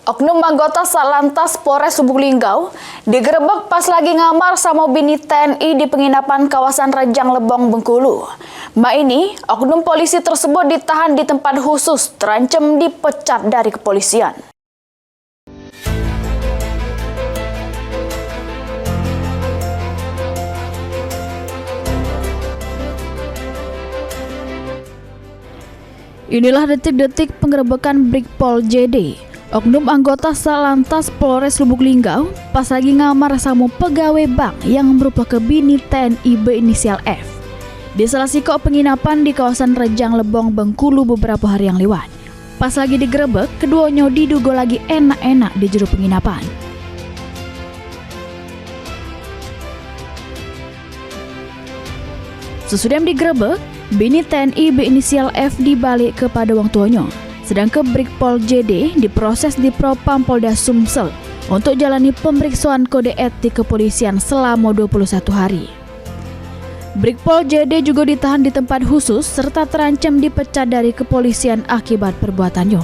Oknum anggota Satlantas Polres Lubuk Linggau digerebek pas lagi ngamar sama bini TNI di penginapan kawasan Rejang Lebong, Bengkulu. Mbak ini, oknum polisi tersebut ditahan di tempat khusus, terancam dipecat dari kepolisian. Inilah detik-detik penggerebekan Brigpol JD, oknum anggota Satlantas Polres Lubuk Linggau, pas lagi ngamar sama pegawai bank yang merupakan bini TNI berinisial F. Di salah sikok penginapan di kawasan Rejang Lebong, Bengkulu beberapa hari yang lewat. Pas lagi digerebek, keduanya diduga lagi enak-enak di jero penginapan. Sesudah digerebek, bini TNI berinisial F dibalik kepada wong tuanya. Sedangkan Brigpol JD diproses di Propam Polda Sumsel untuk jalani pemeriksaan kode etik kepolisian selama 21 hari. Brigpol JD juga ditahan di tempat khusus serta terancam dipecat dari kepolisian akibat perbuatannya.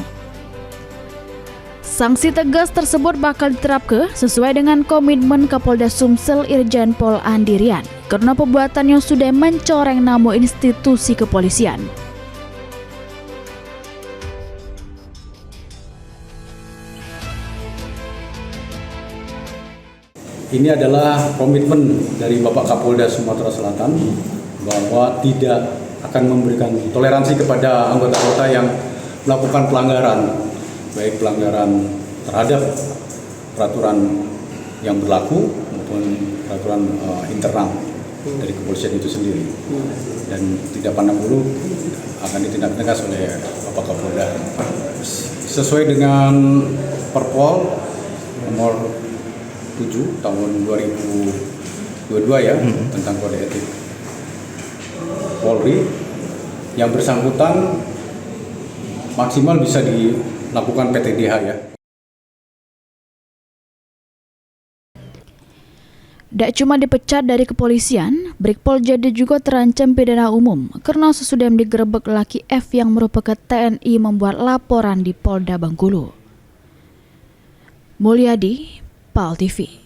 Sanksi tegas tersebut bakal diterapkan sesuai dengan komitmen Kapolda Sumsel Irjen Pol Andirian karena perbuatannya sudah mencoreng nama institusi kepolisian. Ini adalah komitmen dari Bapak Kapolda Sumatera Selatan bahwa tidak akan memberikan toleransi kepada anggota-anggota yang melakukan pelanggaran, baik pelanggaran terhadap peraturan yang berlaku maupun peraturan internal dari kepolisian itu sendiri, dan tidak pandang bulu akan ditindak tegas oleh Bapak Kapolda sesuai dengan Perpol nomor 7 tahun 2022 ya, tentang kode etik Polri. Yang bersangkutan maksimal bisa dilakukan PTDH ya. Tak cuma dipecat dari kepolisian, Brigpol JD juga terancam pidana umum karena sesudah digerebek laki F yang merupakan TNI membuat laporan di Polda Bengkulu. Mulyadi, PAL TV.